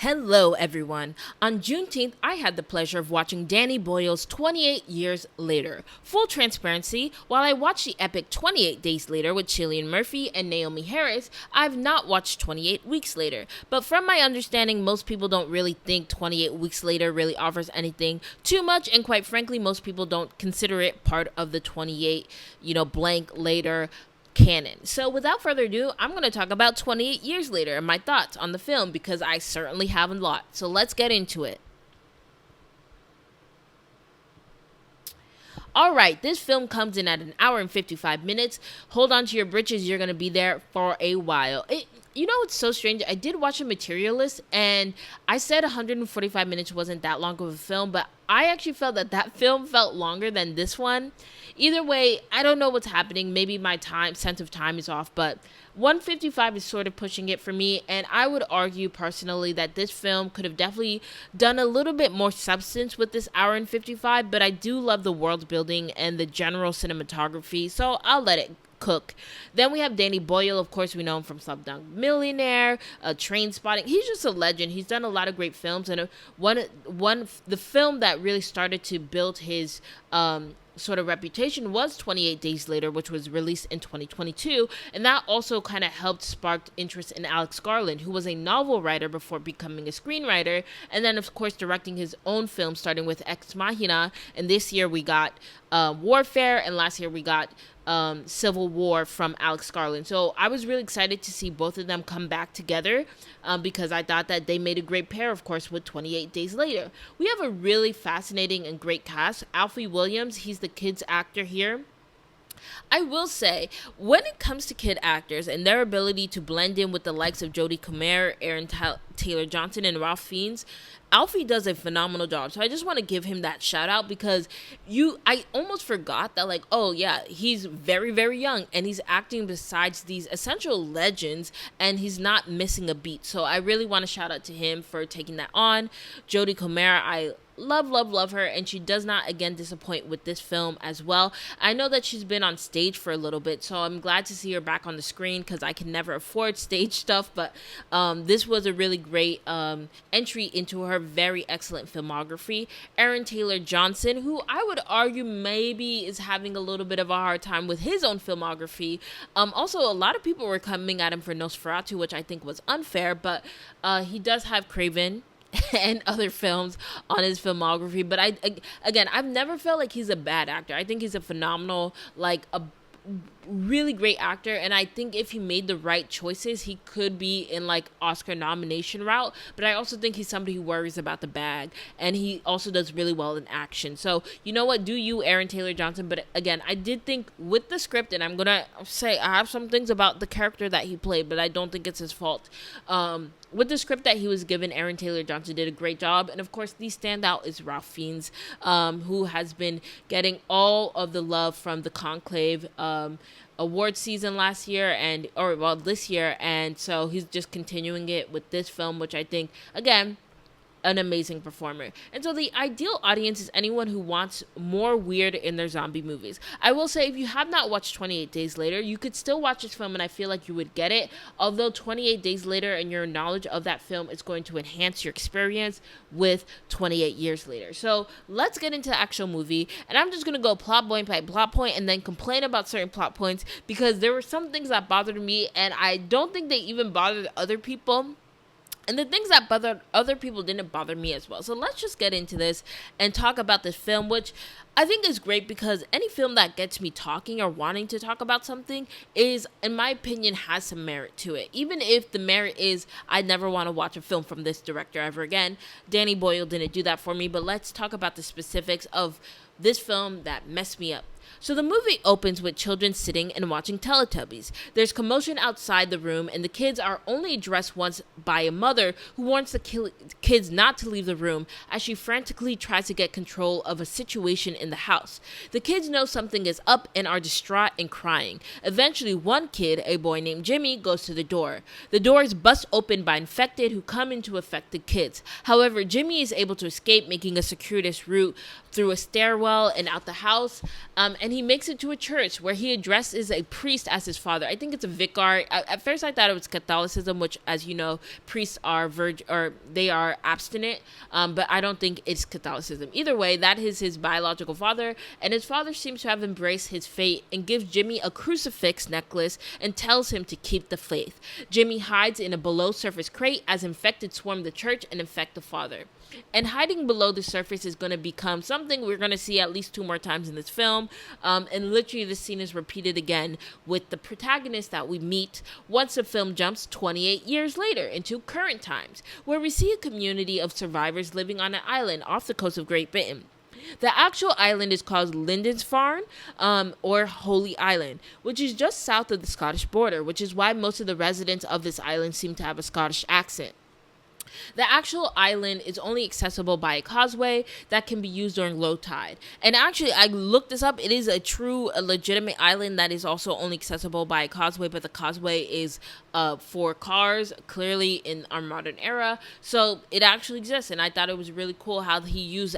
Hello, everyone. On Juneteenth, I had the pleasure of watching Danny Boyle's 28 Years Later. Full transparency, while I watched the epic 28 Days Later with Cillian Murphy and Naomi Harris, I've not watched 28 Weeks Later. But from my understanding, most people don't really think 28 Weeks Later really offers anything too much, and quite frankly, most people don't consider it part of the 28, blank later canon. So without further ado, I'm going to talk about 28 Years Later and my thoughts on the film because I certainly have a lot. So let's get into it. Alright, this film comes in at an hour and 55 minutes. Hold on to your britches, you're going to be there for a while. It's so strange. I did watch a Materialist, and I said 145 minutes wasn't that long of a film, but I actually felt that film felt longer than this one. Either way, I don't know what's happening. Maybe my sense of time is off, but 155 is sort of pushing it for me, and I would argue personally that this film could have definitely done a little bit more substance with this hour and 55, but I do love the world building and the general cinematography, so I'll let it cook. Then we have Danny Boyle. Of course, we know him from Slumdog Millionaire, Trainspotting. He's just a legend. He's done a lot of great films, and the film that really started to build his sort of reputation was 28 Days Later, which was released in 2022, and that also kind of helped spark interest in Alex Garland, who was a novel writer before becoming a screenwriter, and then of course directing his own film, starting with Ex Machina, and this year we got Warfare, and last year we got Civil War from Alex Garland. So I was really excited to see both of them come back together because I thought that they made a great pair, of course, with 28 Days Later. We have a really fascinating and great cast. Alfie Williams, he's the kid's actor here. I will say, when it comes to kid actors and their ability to blend in with the likes of Jodie Comer, Aaron Taylor Johnson, and Ralph Fiennes, Alfie does a phenomenal job. So I just want to give him that shout out because I almost forgot that, he's very, very young and he's acting besides these essential legends and he's not missing a beat. So I really want to shout out to him for taking that on. Jodie Comer, I love her, and she does not again disappoint with this film as well. I know that she's been on stage for a little bit, so I'm glad to see her back on the screen because I can never afford stage stuff, but this was a really great entry into her very excellent filmography. Aaron Taylor Johnson, who I would argue maybe is having a little bit of a hard time with his own filmography. Also, a lot of people were coming at him for Nosferatu, which I think was unfair, but he does have Craven and other films on his filmography, but I've never felt like he's a bad actor. I think he's a phenomenal, a really great actor, and I think if he made the right choices, he could be in Oscar nomination route. But I also think he's somebody who worries about the bag, and he also does really well in action. So you know what, do you, Aaron Taylor Johnson? But again, I did think with the script, and I'm gonna say I have some things about the character that he played, but I don't think it's his fault. With the script that he was given, Aaron Taylor Johnson did a great job. And of course, the standout is Ralph Fiennes, who has been getting all of the love from the Conclave award season this year. And so he's just continuing it with this film, which I think, again, an amazing performer. And so the ideal audience is anyone who wants more weird in their zombie movies. I will say, if you have not watched 28 Days Later, you could still watch this film and I feel like you would get it. Although 28 Days Later and your knowledge of that film is going to enhance your experience with 28 Years Later. So let's get into the actual movie. And I'm just going to go plot point by plot point and then complain about certain plot points because there were some things that bothered me and I don't think they even bothered other people. And the things that bothered other people didn't bother me as well. So let's just get into this and talk about this film, which I think is great because any film that gets me talking or wanting to talk about something is, in my opinion, has some merit to it. Even if the merit is, I never want to watch a film from this director ever again. Danny Boyle didn't do that for me, but let's talk about the specifics of this film that messed me up. So the movie opens with children sitting and watching Teletubbies. There's commotion outside the room, and the kids are only addressed once by a mother who warns the kids not to leave the room as she frantically tries to get control of a situation in the house. The kids know something is up and are distraught and crying. Eventually, one kid, a boy named Jimmy, goes to the door. The door is bust open by infected who come in to affect the kids. However, Jimmy is able to escape, making a circuitous route through a stairwell and out the house. And he makes it to a church where he addresses a priest as his father. I think it's a vicar. At first I thought it was Catholicism, which, as you know, priests are or they are abstinent, but I don't think it's Catholicism. Either way, that is his biological father, and his father seems to have embraced his fate and gives Jimmy a crucifix necklace and tells him to keep the faith. Jimmy hides in a below surface crate as infected swarm the church and infect the father. And hiding below the surface is going to become something we're going to see at least 2 more times in this film. And literally this scene is repeated again with the protagonist that we meet once the film jumps 28 years later into current times, where we see a community of survivors living on an island off the coast of Great Britain. The actual island is called Lindisfarne, or Holy Island, which is just south of the Scottish border, which is why most of the residents of this island seem to have a Scottish accent. The actual island is only accessible by a causeway that can be used during low tide. And actually, I looked this up. It is a legitimate island that is also only accessible by a causeway, but the causeway is for cars, clearly in our modern era. So it actually exists, and I thought it was really cool how he used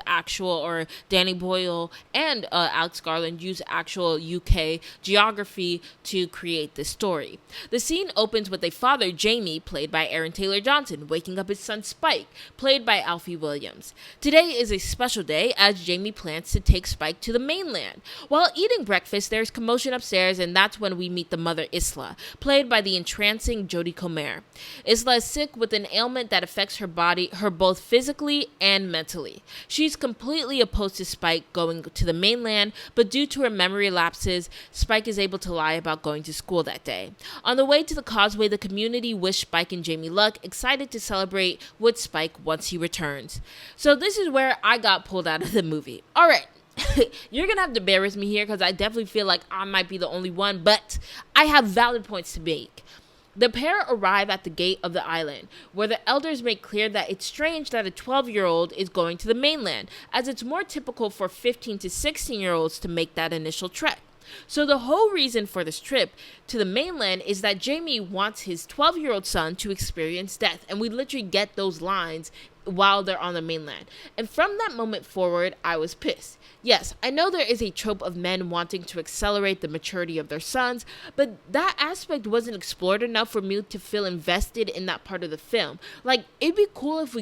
Danny Boyle and Alex Garland used actual UK geography to create this story. The scene opens with a father, Jamie, played by Aaron Taylor Johnson, waking up his son Spike, played by Alfie Williams. Today is a special day as Jamie plans to take Spike to the mainland. While eating breakfast, there's commotion upstairs, and that's when we meet the mother, Isla, played by the entrancing Jodie Comer. Isla is sick with an ailment that affects her both physically and mentally. She's completely opposed to Spike going to the mainland, but due to her memory lapses, Spike is able to lie about going to school that day. On the way to the causeway, the community wish Spike and Jamie luck, excited to celebrate with Spike once he returns. So this is where I got pulled out of the movie. All right. You're gonna have to bear with me here because I definitely feel like I might be the only one, but I have valid points to make. The pair arrive at the gate of the island, where the elders make clear that it's strange that a 12-year-old is going to the mainland, as it's more typical for 15 to 16-year-olds to make that initial trek. So the whole reason for this trip to the mainland is that Jamie wants his 12-year-old son to experience death, and we literally get those lines while they're on the mainland. And from that moment forward, I was pissed. Yes, I know there is a trope of men wanting to accelerate the maturity of their sons, but that aspect wasn't explored enough for me to feel invested in that part of the film. Like, it'd be cool if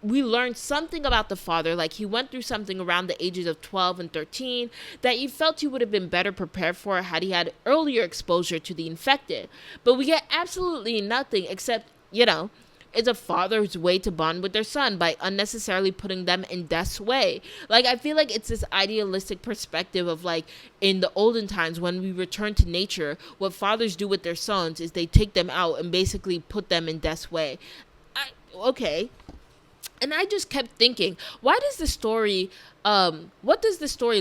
we learned something about the father, like he went through something around the ages of 12 and 13 that you felt he would have been better prepared for had he had earlier exposure to the infected. But we get absolutely nothing except, it's a father's way to bond with their son by unnecessarily putting them in death's way. Like, I feel like it's this idealistic perspective of, like, in the olden times when we return to nature, what fathers do with their sons is they take them out and basically put them in death's way. Okay. And I just kept thinking, what does the story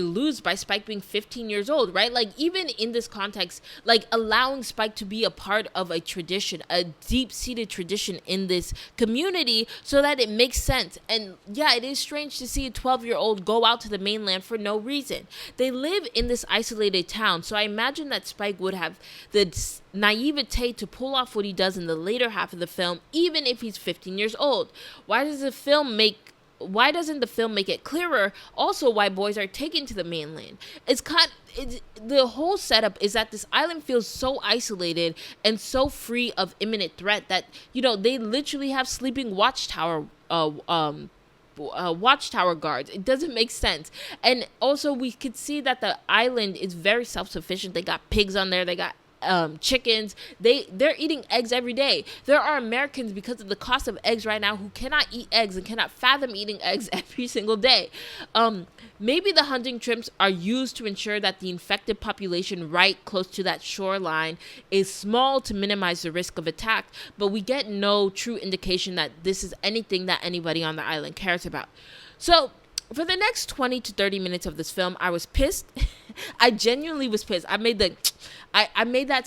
lose by Spike being 15 years old, right? Like, even in this context, like, allowing Spike to be a part of a tradition, a deep-seated tradition in this community so that it makes sense. And yeah, it is strange to see a 12-year-old go out to the mainland for no reason. They live in this isolated town, so I imagine that Spike would have the naivete to pull off what he does in the later half of the film, even if he's 15 years old. Why doesn't the film make it clearer also why boys are taken to the mainland? The whole setup is that this island feels so isolated and so free of imminent threat that, they literally have sleeping watchtower guards. It doesn't make sense. And also we could see that the island is very self-sufficient. They got pigs on there. They got chickens. They're eating eggs every day. There are Americans, because of the cost of eggs right now, who cannot eat eggs and cannot fathom eating eggs every single day. Maybe the hunting trips are used to ensure that the infected population right close to that shoreline is small to minimize the risk of attack, but we get no true indication that this is anything that anybody on the island cares about. So for the next 20 to 30 minutes of this film, I was pissed. I genuinely was pissed. I made that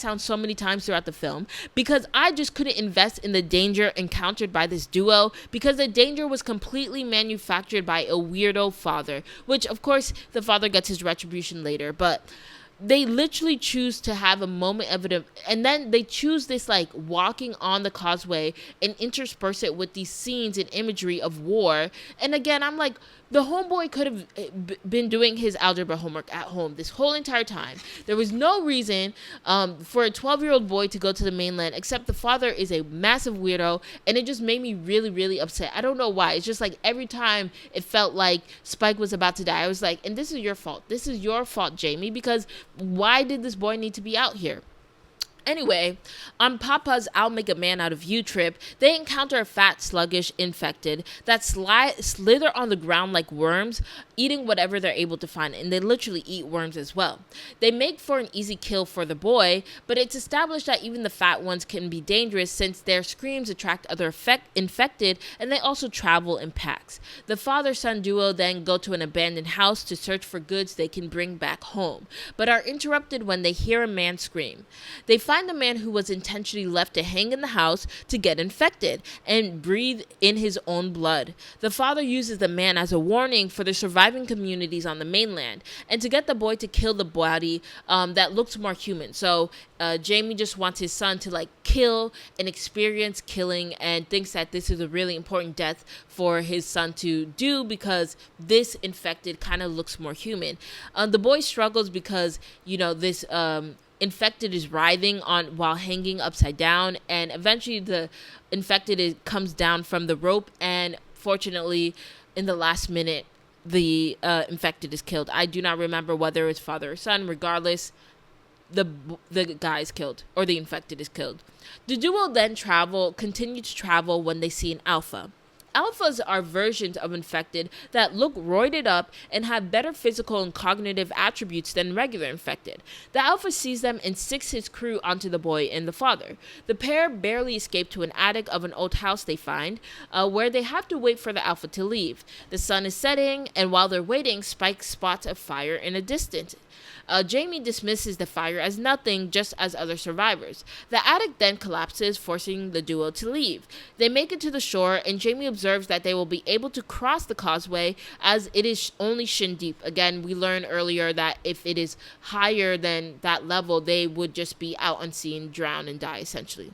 sound so many times throughout the film because I just couldn't invest in the danger encountered by this duo, because the danger was completely manufactured by a weirdo father, which of course the father gets his retribution later, but they literally choose to have a moment of it, and then they choose this like walking on the causeway and intersperse it with these scenes and imagery of war. And again, I'm like, the homeboy could have been doing his algebra homework at home this whole entire time. There was no reason for a 12-year-old boy to go to the mainland, except the father is a massive weirdo, and it just made me really, really upset. I don't know why. It's just like every time it felt like Spike was about to die, I was like, and this is your fault. This is your fault, Jamie, because why did this boy need to be out here? Anyway, on Papa's I'll Make a Man Out of You trip, they encounter a fat, sluggish infected that slither on the ground like worms, eating whatever they're able to find, and they literally eat worms as well. They make for an easy kill for the boy, but it's established that even the fat ones can be dangerous since their screams attract other infected, and they also travel in packs. The father-son duo then go to an abandoned house to search for goods they can bring back home, but are interrupted when they hear a man scream. They find a man who was intentionally left to hang in the house to get infected and breathe in his own blood. The father uses the man as a warning for the surviving communities on the mainland and to get the boy to kill the body that looks more human. So Jamie just wants his son to like kill and experience killing, and thinks that this is a really important death for his son to do because this infected kind of looks more human. The boy struggles because, you know, this infected is writhing on while hanging upside down, and eventually the infected comes down from the rope, and fortunately in the last minute the infected is killed. I do not remember whether it's father or son. Regardless, the guy is killed, or the infected is killed. The duo then continue to travel when they see an alpha. Alphas are versions of infected that look roided up and have better physical and cognitive attributes than regular infected. The alpha sees them and sicks his crew onto the boy and the father. The pair barely escape to an attic of an old house they find, where they have to wait for the alpha to leave. The sun is setting, and while they're waiting, Spike spots a fire in a distance. Jamie dismisses the fire as nothing, just as other survivors. The attic then collapses, forcing the duo to leave. They make it to the shore, and Jamie observes that they will be able to cross the causeway as it is only shin deep. Again, we learned earlier that if it is higher than that level, they would just be out unseen, drown, and die, essentially.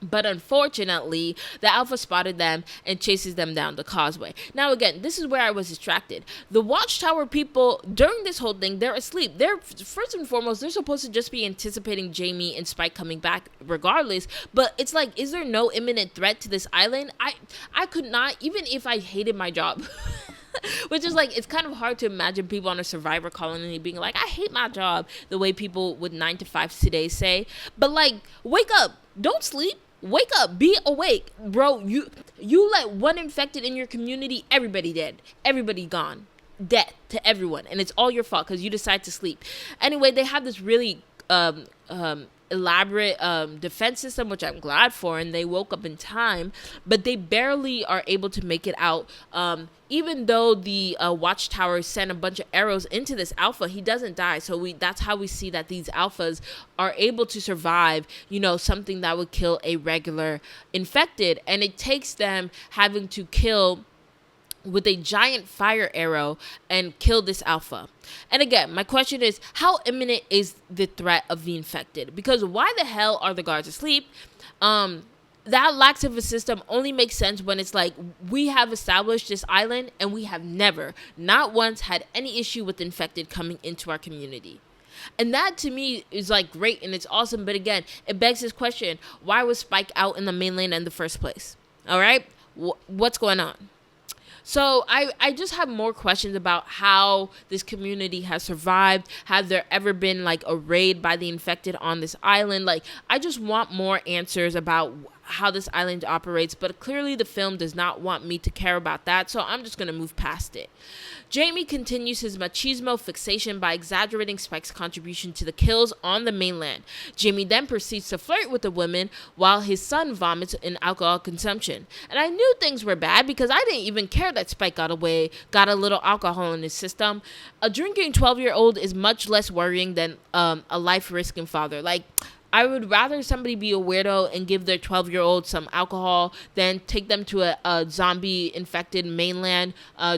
But unfortunately, the alpha spotted them and chases them down the causeway. Now again, this is where I was distracted. The watchtower people, during this whole thing, they're asleep. They're, first and foremost, they're supposed to just be anticipating Jamie and Spike coming back regardless. But it's like, is there no imminent threat to this island? I could not, even if I hated my job. Which is like, it's kind of hard to imagine people on a survivor colony being like, I hate my job, the way people with 9 to 5 today say. But like, wake up, don't sleep. Wake up, be awake, bro. You let one infected in your community, everybody dead, everybody gone, death to everyone, and it's all your fault because you decide to sleep. Anyway, they have this really elaborate defense system, which I'm glad for, and they woke up in time, but they barely are able to make it out. Even though the watchtower sent a bunch of arrows into this alpha, he doesn't die. So that's how we see that these alphas are able to survive, you know, something that would kill a regular infected. And it takes them having to kill with a giant fire arrow and kill this alpha. And again, my question is, how imminent is the threat of the infected? Because why the hell are the guards asleep? That lax of a system only makes sense when it's like, we have established this island and we have never, not once, had any issue with infected coming into our community. And that to me is like great and it's awesome. But again, it begs this question, why was Spike out in the mainland in the first place? All right, what's going on? So I just have more questions about how this community has survived. Have there ever been like a raid by the infected on this island? Like, I just want more answers about how this island operates, but clearly the film does not want me to care about that, so I'm just going to move past it. Jamie continues his machismo fixation by exaggerating Spike's contribution to the kills on the mainland. Jamie then proceeds to flirt with the women while his son vomits in alcohol consumption. And I knew things were bad because I didn't even care that Spike got a little alcohol in his system. A drinking 12-year-old is much less worrying than a life-risking father. Like, I would rather somebody be a weirdo and give their 12-year-old some alcohol than take them to a zombie-infected mainland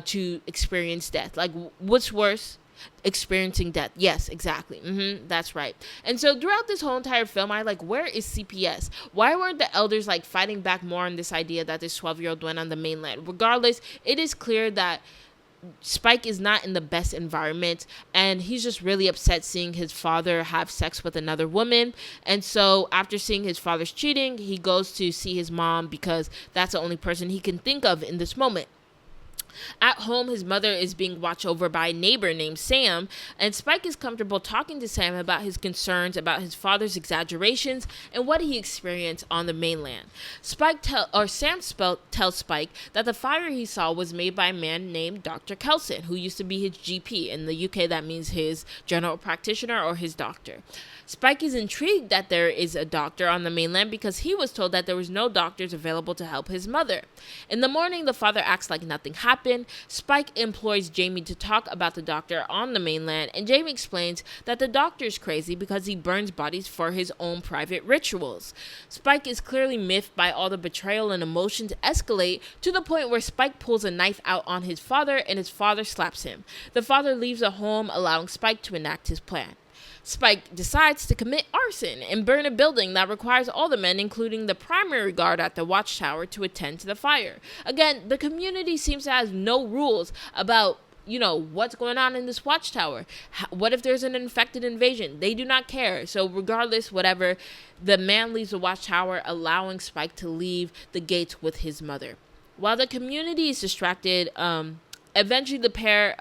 to experience death. Like, what's worse? experiencing death. Yes, exactly. That's right. And so throughout this whole entire film, I like, where is CPS? Why weren't the elders like fighting back more on this idea that this 12-year-old went on the mainland? Regardless, it is clear that Spike is not in the best environment, and he's just really upset seeing his father have sex with another woman. And so after seeing his father's cheating, he goes to see his mom because that's the only person he can think of in this moment. At home, his mother is being watched over by a neighbor named Sam, and Spike is comfortable talking to Sam about his concerns about his father's exaggerations and what he experienced on the mainland. Sam tells Spike that the fire he saw was made by a man named Dr. Kelson, who used to be his GP. In the UK, that means his general practitioner or his doctor. Spike is intrigued that there is a doctor on the mainland because he was told that there was no doctors available to help his mother. In the morning, the father acts like nothing happened. Spike implores Jamie to talk about the doctor on the mainland, and Jamie explains that the doctor is crazy because he burns bodies for his own private rituals. Spike is clearly miffed by all the betrayal and emotions escalate to the point where Spike pulls a knife out on his father and his father slaps him. The father leaves the home, allowing Spike to enact his plan. Spike decides to commit arson and burn a building that requires all the men, including the primary guard at the watchtower, to attend to the fire. Again, the community seems to have no rules about what's going on in this watchtower. What if there's an infected invasion? They do not care. So regardless, whatever, the man leaves the watchtower, allowing Spike to leave the gates with his mother. While the community is distracted, eventually the pair,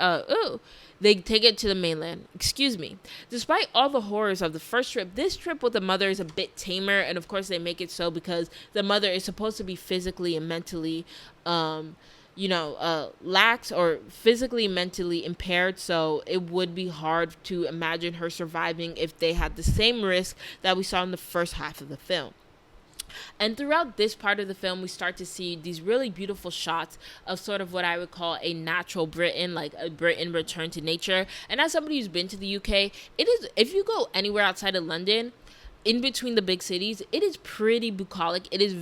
they take it to the mainland. Excuse me. Despite all the horrors of the first trip, this trip with the mother is a bit tamer. And of course, they make it so because the mother is supposed to be physically and mentally, lax or physically and mentally impaired. So it would be hard to imagine her surviving if they had the same risk that we saw in the first half of the film. And throughout this part of the film, we start to see these really beautiful shots of sort of what I would call a natural Britain, like a Britain return to nature. And as somebody who's been to the UK, it is, if you go anywhere outside of London, in between the big cities, it is pretty bucolic. It is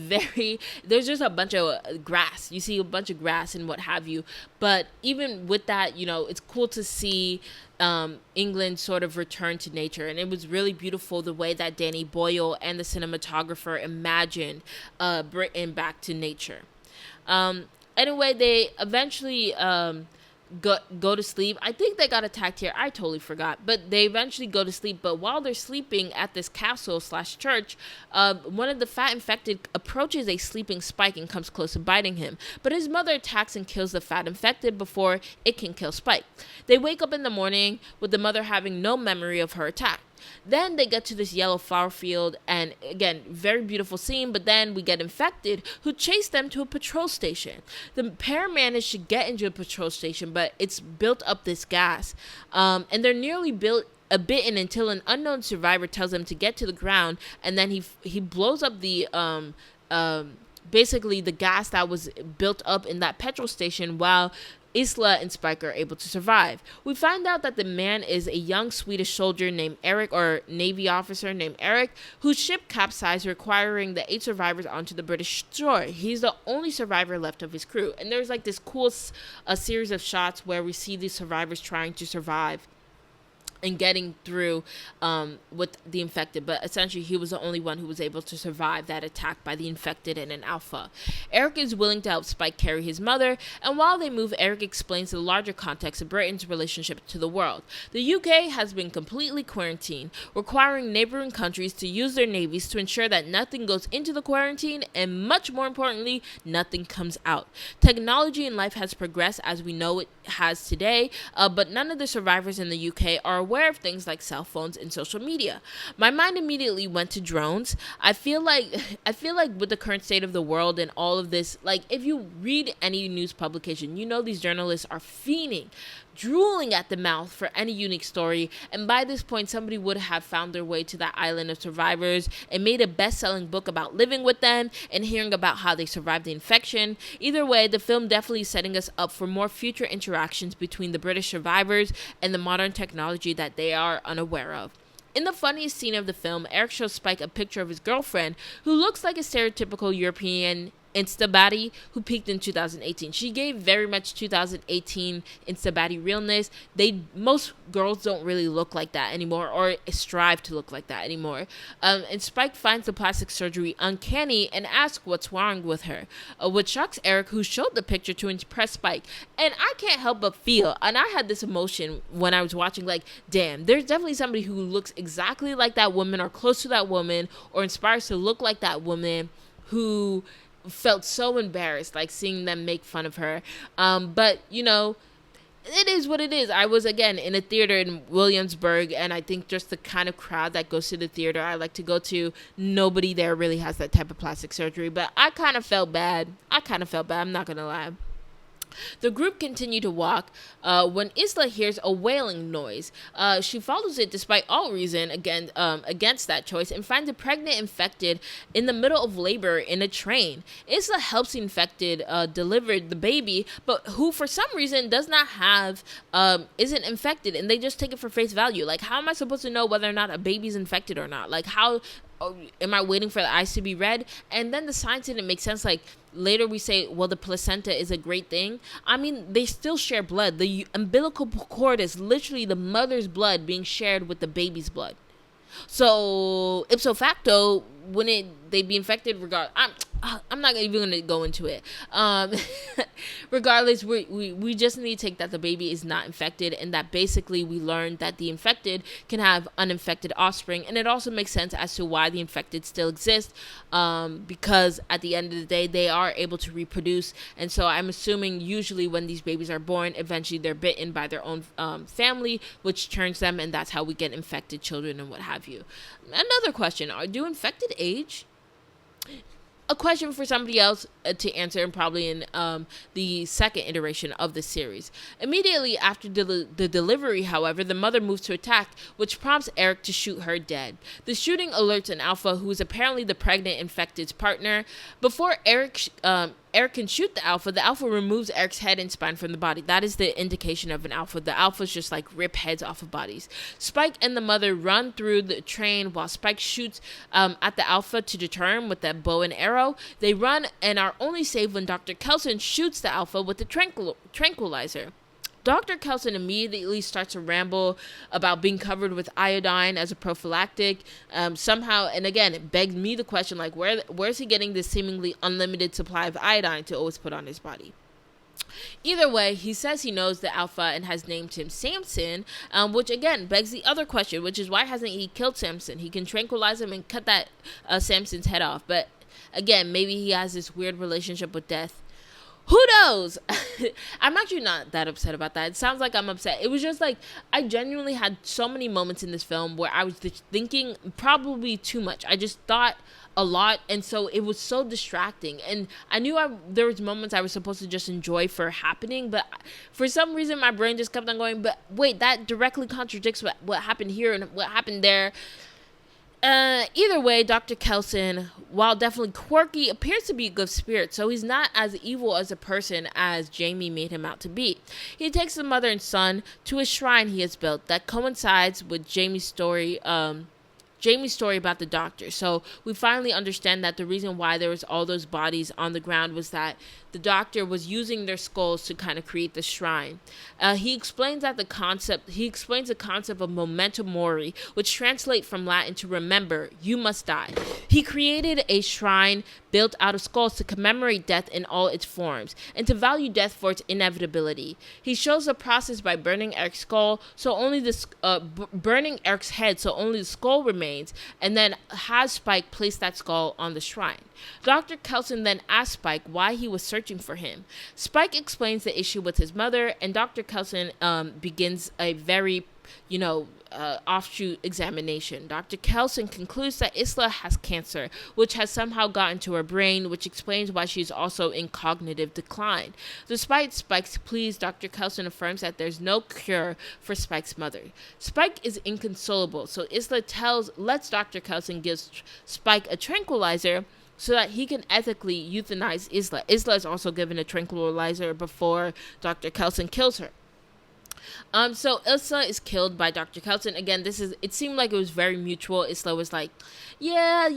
there's just a bunch of grass. You see a bunch of grass and what have you. But even with that, it's cool to see England sort of return to nature. And it was really beautiful the way that Danny Boyle and the cinematographer imagined Britain back to nature. Anyway, they eventually go to sleep. I think they got attacked here. I totally forgot. But they eventually go to sleep. But while they're sleeping at this castle/church, one of the fat infected approaches a sleeping Spike and comes close to biting him. But his mother attacks and kills the fat infected before it can kill Spike. They wake up in the morning with the mother having no memory of her attack. Then they get to this yellow flower field, and again, very beautiful scene, but then we get infected, who chase them to a patrol station. The pair manage to get into a patrol station, but it's built up this gas, and they're nearly bitten until an unknown survivor tells them to get to the ground, and then he blows up the basically the gas that was built up in that petrol station while Isla and Spike are able to survive. We find out that the man is a young Swedish soldier named Eric, or Navy officer named Eric, whose ship capsized, requiring the 8 survivors onto the British shore. He's the only survivor left of his crew. And there's like this cool series of shots where we see these survivors trying to survive and getting through with the infected, but essentially he was the only one who was able to survive that attack by the infected and an alpha. Eric is willing to help Spike carry his mother, and while they move, Eric explains the larger context of Britain's relationship to the world. The UK has been completely quarantined, requiring neighboring countries to use their navies to ensure that nothing goes into the quarantine, and much more importantly, nothing comes out. Technology in life has progressed as we know it has today, but none of the survivors in the UK are aware of things like cell phones and social media. My mind immediately went to drones. I feel like with the current state of the world and all of this, like if you read any news publication, these journalists are fiending, drooling at the mouth for any unique story, and by this point somebody would have found their way to that island of survivors and made a best-selling book about living with them and hearing about how they survived the infection. Either way, the film definitely is setting us up for more future interactions between the British survivors and the modern technology that they are unaware of. In the funniest scene of the film, Eric shows Spike a picture of his girlfriend, who looks like a stereotypical European Instabaddie who peaked in 2018. She gave very much 2018 Instabaddie realness. Most girls don't really look like that anymore, or strive to look like that anymore. And Spike finds the plastic surgery uncanny and asks what's wrong with her, which shocks Eric, who showed the picture to impress Spike. And I can't help but feel, and I had this emotion when I was watching, like, damn, there's definitely somebody who looks exactly like that woman, or close to that woman, or inspires to look like that woman, who felt so embarrassed, like, seeing them make fun of her. But, you know, it is what it is. I was, again, in a theater in Williamsburg, and I think just the kind of crowd that goes to the theater I like to go to, nobody there really has that type of plastic surgery. But I kind of felt bad. I'm not going to lie. The group continued to walk when Isla hears a wailing noise. She follows it despite all reason against that choice, and finds a pregnant infected in the middle of labor in a train. Isla helps the infected deliver the baby, but who for some reason does not have, isn't infected, and they just take it for face value. Like, how am I supposed to know whether or not a baby's infected or not? Like, how am I waiting for the eyes to be red? And then the science didn't make sense. Like, later we say, well, the placenta is a great thing. I mean, they still share blood. The umbilical cord is literally the mother's blood being shared with the baby's blood. So ipso facto, they be infected, I'm not even going to go into it. Regardless, we just need to take that the baby is not infected, and that basically we learned that the infected can have uninfected offspring. And it also makes sense as to why the infected still exist, because at the end of the day, they are able to reproduce. And so I'm assuming usually when these babies are born, eventually they're bitten by their own family, which turns them, and that's how we get infected children and what have you. Another question, do infected age? A question for somebody else to answer, and probably in the second iteration of the series. Immediately after the delivery, however, the mother moves to attack, which prompts Eric to shoot her dead. The shooting alerts an alpha, who is apparently the pregnant infected's partner. Before Eric can shoot the alpha removes Eric's head and spine from the body. That is the indication of an alpha. The alphas just like rip heads off of bodies. Spike and the mother run through the train while Spike shoots at the alpha to deter him with that bow and arrow. They run and are only saved when Dr. Kelson shoots the alpha with the tranquilizer. Dr. Kelson immediately starts to ramble about being covered with iodine as a prophylactic. Somehow, and again, it begged me the question, like, where's he getting this seemingly unlimited supply of iodine to always put on his body? Either way, he says he knows the alpha and has named him Samson, which again begs the other question, which is why hasn't he killed Samson? He can tranquilize him and cut that Samson's head off. But again, maybe he has this weird relationship with death. Who knows? I'm actually not that upset about that. It sounds like I'm upset. It was just like, I genuinely had so many moments in this film where I was just thinking probably too much. I just thought a lot, and so it was so distracting. And I knew there was moments I was supposed to just enjoy for happening, but for some reason my brain just kept on going, but wait, that directly contradicts what happened here and what happened there. Either way, Dr. Kelson, while definitely quirky, appears to be a good spirit, so he's not as evil as a person as Jamie made him out to be. He takes the mother and son to a shrine he has built that coincides with Jamie's story about the doctor. So we finally understand that the reason why there was all those bodies on the ground was that the doctor was using their skulls to kind of create the shrine. He explains the concept of memento mori, which translates from Latin to remember, you must die. He created a shrine built out of skulls to commemorate death in all its forms and to value death for its inevitability. He shows the process by burning Eric's skull, so only burning Eric's head, so only the skull remains, and then has Spike place that skull on the shrine. Dr. Kelson then asks Spike why he was searching for him. Spike explains the issue with his mother, and Dr. Kelson begins a very, offshoot examination. Dr. Kelson concludes that Isla has cancer, which has somehow gotten to her brain, which explains why she's also in cognitive decline. Despite Spike's pleas, Dr. Kelson affirms that there's no cure for Spike's mother. Spike is inconsolable, so Isla lets Dr. Kelson give Spike a tranquilizer so that he can ethically euthanize Isla. Isla is also given a tranquilizer before Dr. Kelson kills her. So Ilsa is killed by Dr. Kelson. Again, it seemed like it was very mutual. Isla was like, yeah,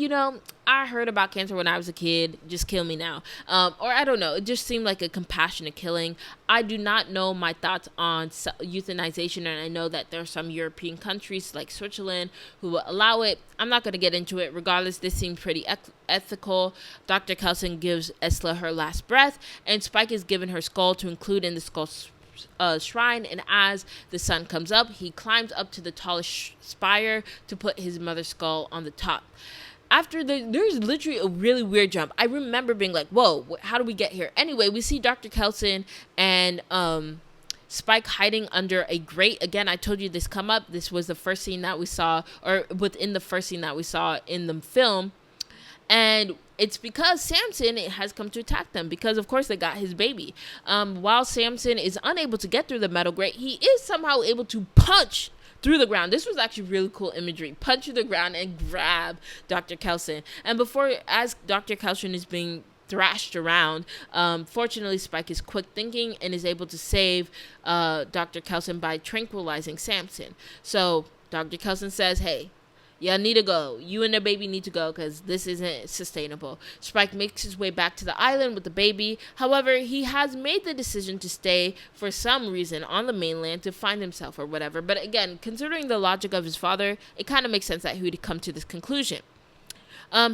I heard about cancer when I was a kid. Just kill me now. Or I don't know. It just seemed like a compassionate killing. I do not know my thoughts on euthanization, and I know that there are some European countries like Switzerland who will allow it. I'm not going to get into it. Regardless, this seems pretty ethical. Dr. Kelson gives Isla her last breath, and Spike is given her skull to include in the skull shrine, and as the sun comes up, he climbs up to the tallest spire to put his mother's skull on the top. There's literally a really weird jump. I remember being like, whoa, how do we get here? Anyway, we see Dr. Kelson and Spike hiding under a grate. Again, I told you this come up. This was the first scene that we saw, or within the first scene that we saw in the film. And it's because Samson has come to attack them, because of course they got his baby. While Samson is unable to get through the metal grate, he is somehow able to punch through the ground. This was actually really cool imagery. Punch through the ground and grab Dr. Kelson. And as Dr. Kelson is being thrashed around, fortunately Spike is quick thinking and is able to save Dr. Kelson by tranquilizing Samson. So Dr. Kelson says, hey, y'all need to go. You and the baby need to go because this isn't sustainable. Spike makes his way back to the island with the baby. However, he has made the decision to stay for some reason on the mainland to find himself or whatever. But again, considering the logic of his father, it kind of makes sense that he would come to this conclusion.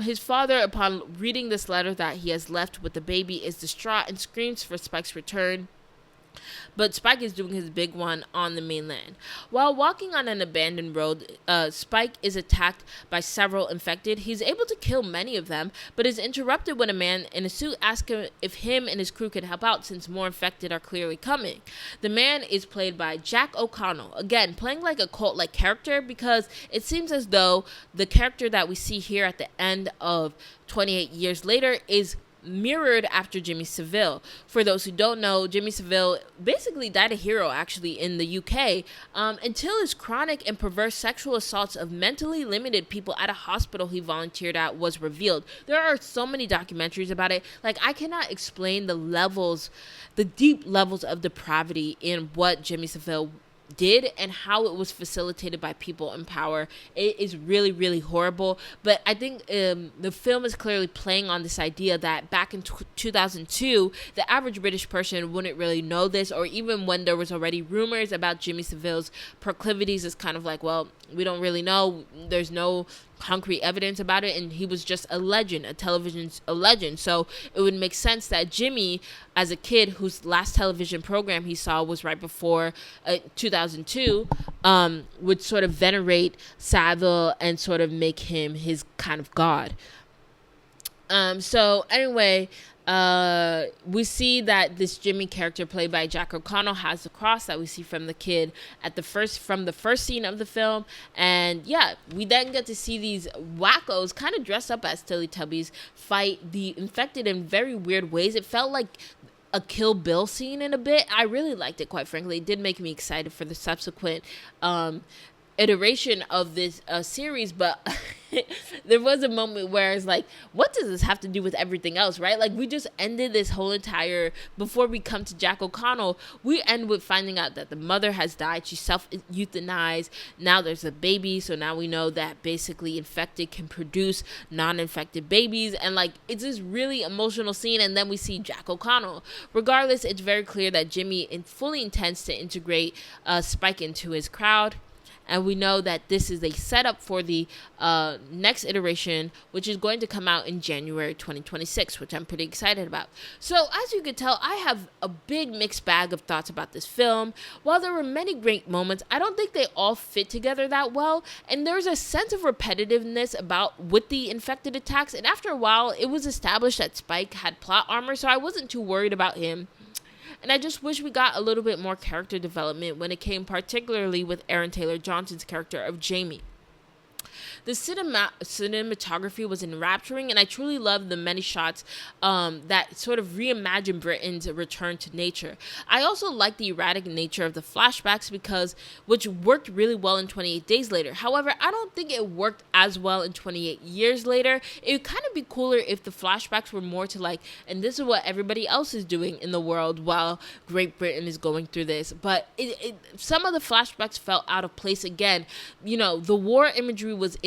His father, upon reading this letter that he has left with the baby, is distraught and screams for Spike's return. But Spike is doing his big one on the mainland. While walking on an abandoned road, Spike is attacked by several infected. He's able to kill many of them, but is interrupted when a man in a suit asks him if him and his crew can help out since more infected are clearly coming. The man is played by Jack O'Connell, again, playing like a cult-like character, because it seems as though the character that we see here at the end of 28 years later is mirrored after Jimmy Savile. For those who don't know, Jimmy Savile basically died a hero actually in the UK until his chronic and perverse sexual assaults of mentally limited people at a hospital he volunteered at was revealed. There are so many documentaries about it. Like, I cannot explain the deep levels of depravity in what Jimmy Savile did and how it was facilitated by people in power. It is really, really horrible. But I think the film is clearly playing on this idea that back in 2002, the average British person wouldn't really know this, or even when there was already rumors about Jimmy Savile's proclivities, it's kind of like, well, we don't really know. There's no concrete evidence about it, and he was just a legend, a legend. So it would make sense that Jimmy, as a kid whose last television program he saw was right before 2002, would sort of venerate Savile and sort of make him his kind of god. So anyway, we see that this Jimmy character played by Jack O'Connell has the cross that we see from the kid from the first scene of the film. And yeah, we then get to see these wackos kind of dressed up as Teletubbies fight the infected in very weird ways. It felt like a Kill Bill scene in a bit. I really liked it, quite frankly. It did make me excited for the subsequent iteration of this series, but there was a moment where it's like, what does this have to do with everything else, right? Like, we just ended this whole entire, before we come to Jack O'Connell, we end with finding out that the mother has died. She's self-euthanized. Now there's a baby, so now we know that basically infected can produce non-infected babies, and like, it's this really emotional scene. And then we see Jack O'Connell. Regardless, it's very clear that Jimmy fully intends to integrate Spike into his crowd. And we know that this is a setup for the next iteration, which is going to come out in January 2026, which I'm pretty excited about. So as you could tell, I have a big mixed bag of thoughts about this film. While there were many great moments, I don't think they all fit together that well. And there's a sense of repetitiveness with the infected attacks. And after a while, it was established that Spike had plot armor, so I wasn't too worried about him. And I just wish we got a little bit more character development when it came particularly with Aaron Taylor Johnson's character of Jamie. The cinematography was enrapturing, and I truly loved the many shots that sort of reimagined Britain's return to nature. I also like the erratic nature of the flashbacks which worked really well in 28 Days Later. However, I don't think it worked as well in 28 Years Later. It would kind of be cooler if the flashbacks were more to like, and this is what everybody else is doing in the world while Great Britain is going through this. But some of the flashbacks felt out of place again. You know, the war imagery was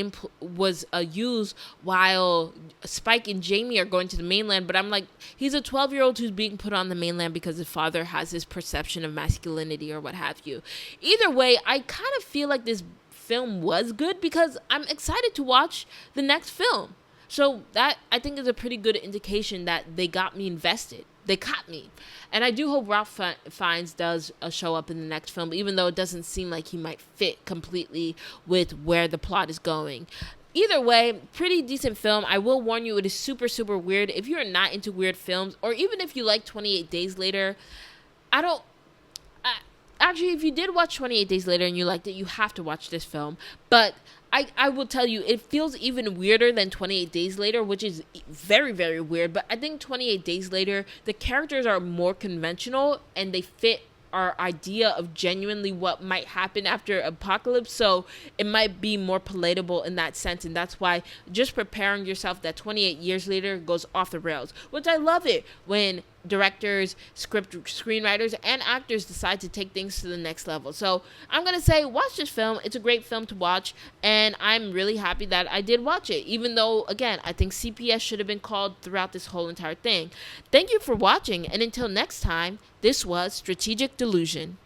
used while Spike and Jamie are going to the mainland, but I'm like, he's a 12-year-old who's being put on the mainland because his father has this perception of masculinity or what have you. Either way, I kind of feel like this film was good because I'm excited to watch the next film. So that, I think, is a pretty good indication that they got me invested. They caught me. And I do hope Ralph Fiennes does show up in the next film, even though it doesn't seem like he might fit completely with where the plot is going. Either way, pretty decent film. I will warn you, it is super, super weird. If you're not into weird films, or even if you like 28 Days Later, actually, if you did watch 28 Days Later and you liked it, you have to watch this film. But I will tell you, it feels even weirder than 28 Days Later, which is very, very weird. But I think 28 Days Later, the characters are more conventional and they fit our idea of genuinely what might happen after apocalypse, so it might be more palatable in that sense, and that's why just preparing yourself that 28 Years Later goes off the rails, which I love it when directors, screenwriters, and actors decide to take things to the next level. So I'm gonna say watch this film. It's a great film to watch, and I'm really happy that I did watch it, even though, again, I think CPS should have been called throughout this whole entire thing. Thank you for watching, and until next time, this was Strategic Delusion.